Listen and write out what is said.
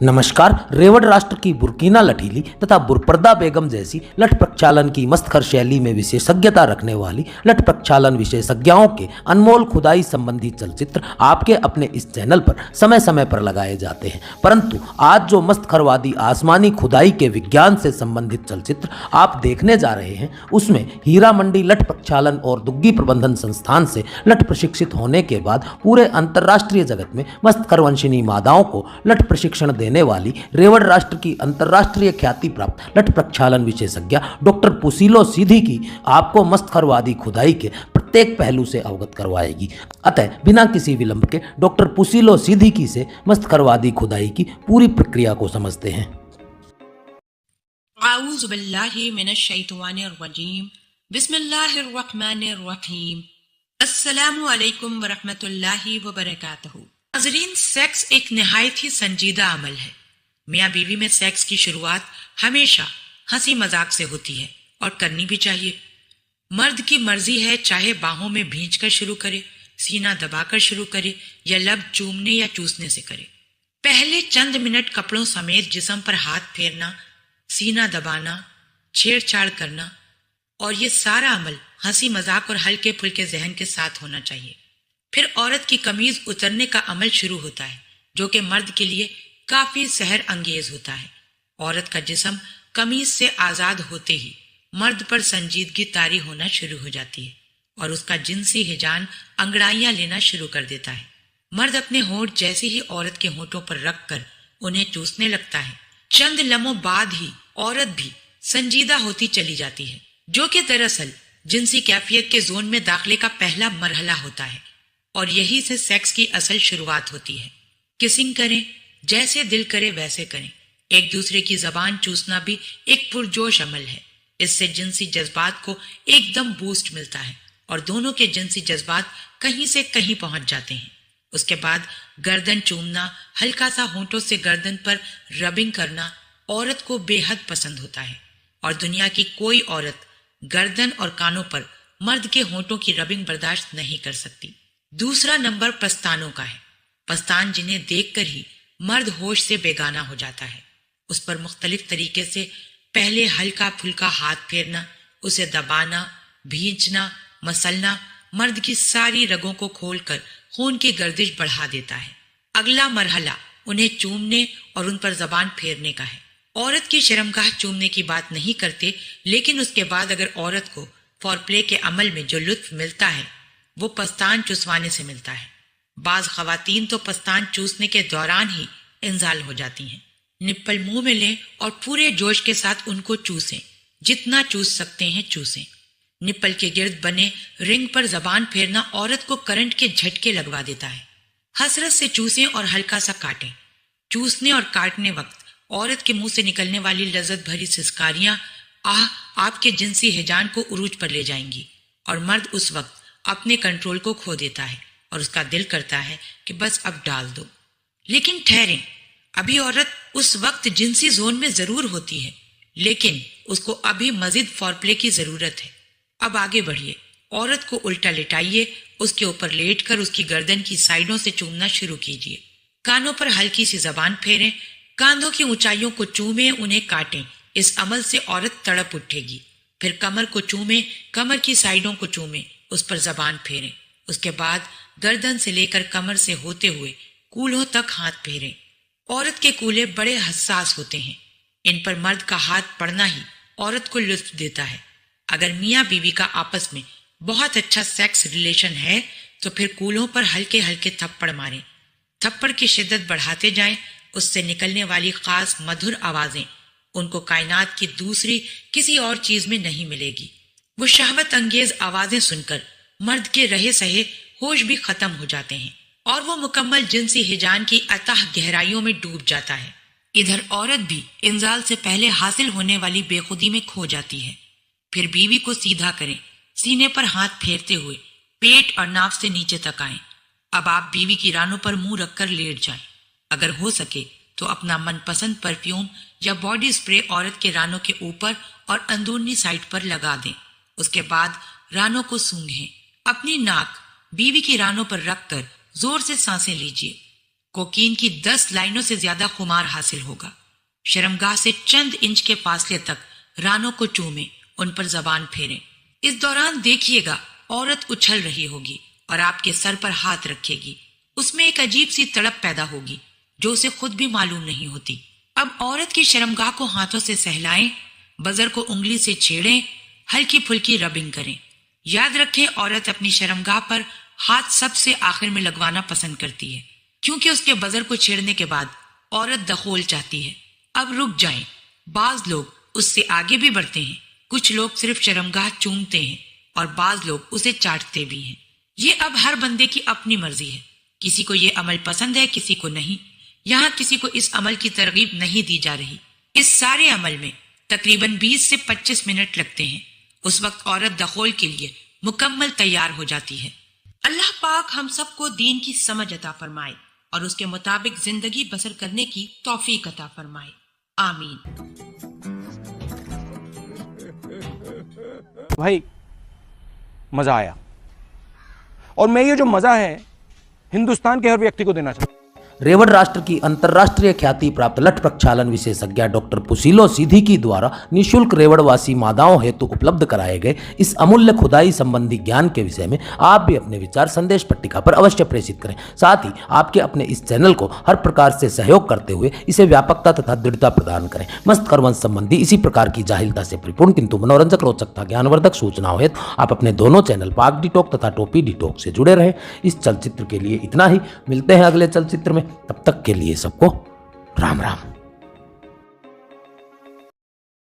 नमस्कार। रेवड़ राष्ट्र की बुर्कीना लठीली तथा बुरपर्दा बेगम जैसी लठ प्रक्षालन की मस्तखर शैली में विशेषज्ञता रखने वाली लठ प्रक्षालन विशेषज्ञों के अनमोल खुदाई संबंधी चलचित्र आपके अपने इस चैनल पर समय समय पर लगाए जाते हैं, परंतु आज जो मस्तखरवादी आसमानी खुदाई के विज्ञान से संबंधित चलचित्र आप देखने जा रहे हैं, उसमें हीरा मंडी लठ प्रक्षालन और दुग्गी प्रबंधन संस्थान से लठ प्रशिक्षित होने के बाद पूरे अंतर्राष्ट्रीय जगत में मस्तखरवंशिनी मादाओं को लठ प्रशिक्षण देने वाली रेवड़ राष्ट्र की अंतर्राष्ट्रीय ख्याति प्राप्त लठ प्रक्षालन विशेषज्ञ डॉक्टर पुसीलो सीधी की आपको मस्तखरवादी खुदाई के प्रत्येक पहलू से अवगत करवाएगी। अतः बिना किसी विलंब के डॉक्टर पुसीलो सीधी की से मस्तखरवादी खुदाई की पूरी प्रक्रिया को समझते हैं। आऊज़ु बिल्लाहि मिनश शैतानिर रजीम, बिस्मिल्लाहिर रहमानिर रहीम, अस्सलामु अलैकुम व रहमतुल्लाहि व बरकातहू। नाज़रीन, सेक्स एक निहायत ही संजीदा अमल है। मियाँ बीवी में सेक्स की शुरुआत हमेशा हंसी मजाक से होती है और करनी भी चाहिए। मर्द की मर्जी है, चाहे बाहों में भींच कर शुरू करे, सीना दबाकर शुरू करे या लब चूमने या चूसने से करे। पहले चंद मिनट कपड़ों समेत जिस्म पर हाथ फेरना, सीना दबाना, छेड़छाड़ करना और ये सारा अमल हंसी मजाक और हल्के फुल्के जहन के साथ होना चाहिए। फिर औरत की कमीज उतरने का अमल शुरू होता है, जो कि मर्द के लिए काफी सहर अंगेज होता है। औरत का जिस्म कमीज से आजाद होते ही मर्द पर संजीदगी तारी होना शुरू हो जाती है और उसका जिनसी हिजान अंगड़ाइयां लेना शुरू कर देता है। मर्द अपने होंठ जैसे ही औरत के होंठों पर रखकर उन्हें चूसने लगता है, चंद लम्हों बाद ही औरत भी संजीदा होती चली जाती है, जो कि दरअसल जिनसी कैफियत के जोन में दाखिले का पहला मरहला होता है और यही से सेक्स की असल शुरुआत होती है। किसिंग करें, जैसे दिल करे वैसे करें। एक दूसरे की जबान चूसना भी एक पुरजोश अमल है। इससे जिनसी जज्बात को एकदम बूस्ट मिलता है और दोनों के जिनसी जज्बात कहीं से कहीं पहुंच जाते हैं। उसके बाद गर्दन चूमना, हल्का सा होंठों से गर्दन पर रबिंग करना औरत को बेहद पसंद होता है और दुनिया की कोई औरत गर्दन और कानों पर मर्द के होंठों की रबिंग बर्दाश्त नहीं कर सकती। दूसरा नंबर पस्तानों का है। पस्तान जिन्हें देखकर ही मर्द होश से बेगाना हो जाता है। उस पर मुख्तलिफ तरीके से पहले हल्का फुल्का हाथ फेरना, उसे दबाना, भींचना, मसलना मर्द की सारी रगों को खोलकर खून की गर्दिश बढ़ा देता है। अगला मरहला उन्हें चूमने और उन पर जबान फेरने का है। औरत की शर्मगाह चूमने की बात नहीं करते, लेकिन उसके बाद अगर औरत को फॉरप्ले के अमल में जो लुत्फ मिलता है वो पस्तान चूसवाने से मिलता है। बाज खवातीन तो पस्तान चूसने के दौरान ही इंजाल हो जाती हैं। निप्पल मुंह में लें और पूरे जोश के साथ उनको चूसें, जितना चूस सकते हैं चूसें। निप्पल के गिर्द बने रिंग पर जबान फेरना औरत को करंट के झटके लगवा देता है। हसरत से चूसें और हल्का सा काटें। चूसने और काटने वक्त औरत के मुंह से निकलने वाली लज्जत भरी सिसकारियां आपके जिनसी हिजान को उरूज पर ले जाएंगी और मर्द उस वक्त अपने कंट्रोल को खो देता है और उसका दिल करता है कि बस अब डाल दो। लेकिन ठहरें, अभी औरत उस वक्त जिनसी जोन में जरूर होती है, लेकिन उसको अभी मजीद फॉरप्ले की जरूरत है। अब आगे बढ़िए, औरत को उल्टा लेटाइए, उसके ऊपर लेटकर उसकी गर्दन की साइडों से चूमना शुरू कीजिए। कानों पर हल्की सी जबान फेरें, कांधों की ऊंचाइयों को चूमें, उन्हें काटें। इस अमल से औरत तड़प उठेगी। फिर कमर को चूमें, कमर की साइडों को चूमें, उस पर जबान फेरें। उसके बाद गर्दन से लेकर कमर से होते हुए कूल्हों तक हाथ फेरें। औरत के कूल्हे बड़े हसास होते हैं, इन पर मर्द का हाथ पड़ना ही औरत को लुत्फ देता है। अगर मियाँ बीवी का आपस में बहुत अच्छा सेक्स रिलेशन है तो फिर कूल्हों पर हल्के हल्के थप्पड़ मारें। थप्पड़ की शिद्दत बढ़ाते जाएं, उससे निकलने वाली खास मधुर आवाजें उनको कायनात की दूसरी किसी और चीज में नहीं मिलेगी। वो शहवत अंगेज आवाजें सुनकर मर्द के रहे सहे होश भी खत्म हो जाते हैं और वो मुकम्मल जिनसी हिजान की अतः गहराइयों में डूब जाता है। इधर औरत भी इंजाल से पहले हासिल होने वाली बेखुदी में खो जाती है। फिर बीवी को सीधा करें, सीने पर हाथ फेरते हुए पेट और नाभ से नीचे तक आएं। अब आप बीवी की रानों पर मुंह रखकर लेट जाएं। अगर हो सके तो अपना मनपसंद परफ्यूम या बॉडी स्प्रे औरत के रानों के ऊपर और अंदरूनी साइड पर लगा दें। उसके बाद رانوں کو سونگھیں. اپنی ناک بیوی کی رانوں پر رکھ کر زور سے سانسیں لیجیے. کوکین کی 10 لائنوں سے زیادہ خمار حاصل ہوگا. شرمگاہ سے چند انچ کے فاصلے تک رانوں کو چومیں، ان پر زبان پھیریں. اس دوران دیکھیے گا عورت اچھل رہی ہوگی اور آپ کے سر پر ہاتھ رکھے گی. اس میں ایک عجیب سی تڑپ پیدا ہوگی جو اسے خود بھی معلوم نہیں ہوتی. اب عورت کی شرمگاہ کو ہاتھوں سے سہلائیں، بزر کو انگلی سے چھیڑیں، ہلکی پھلکی ربنگ کریں. یاد رکھیں عورت اپنی شرمگاہ پر ہاتھ سب سے آخر میں لگوانا پسند کرتی ہے، کیونکہ اس کے بزر کو چھیڑنے کے بعد عورت دخول چاہتی ہے. اب رک جائیں. بعض لوگ اس سے آگے بھی بڑھتے ہیں. کچھ لوگ صرف شرمگاہ چومتے ہیں اور بعض لوگ اسے چاٹتے بھی ہیں. یہ اب ہر بندے کی اپنی مرضی ہے. کسی کو یہ عمل پسند ہے، کسی کو نہیں. یہاں کسی کو اس عمل کی ترغیب نہیں دی جا رہی. اس سارے عمل میں تقریباً 20 سے 25 منٹ لگتے ہیں. اس وقت عورت دخول کے لیے مکمل تیار ہو جاتی ہے. اللہ پاک ہم سب کو دین کی سمجھ عطا فرمائے اور اس کے مطابق زندگی بسر کرنے کی توفیق عطا فرمائے. آمین. بھائی مزہ آیا، اور میں یہ جو مزہ ہے ہندوستان کے ہر ویکتی کو دینا چاہتا ہوں. रेवड़ राष्ट्र की अंतर्राष्ट्रीय ख्याति प्राप्त लठ प्रक्षालन विशेषज्ञ डॉक्टर पुसीलो सीधी की द्वारा निःशुल्क रेवड़वासी मादाओं हेतु उपलब्ध कराए गए इस अमूल्य खुदाई संबंधी ज्ञान के विषय में आप भी अपने विचार संदेश पट्टिका पर अवश्य प्रेषित करें. साथ ही आपके अपने इस चैनल को हर प्रकार से सहयोग करते हुए इसे व्यापकता तथा दृढ़ता प्रदान करें. मस्त करवंश संबंधी इसी प्रकार की जाहिलता से परिपूर्ण किंतु मनोरंजक, रोचकता, ज्ञानवर्धक सूचनाओं हेतु आप अपने दोनों चैनल पाक डिटॉक तथा टोपी डिटॉक से जुड़े रहें. इस चलचित्र के लिए इतना ही. मिलते हैं अगले चलचित्र में. तब तक के लिए सबको राम राम.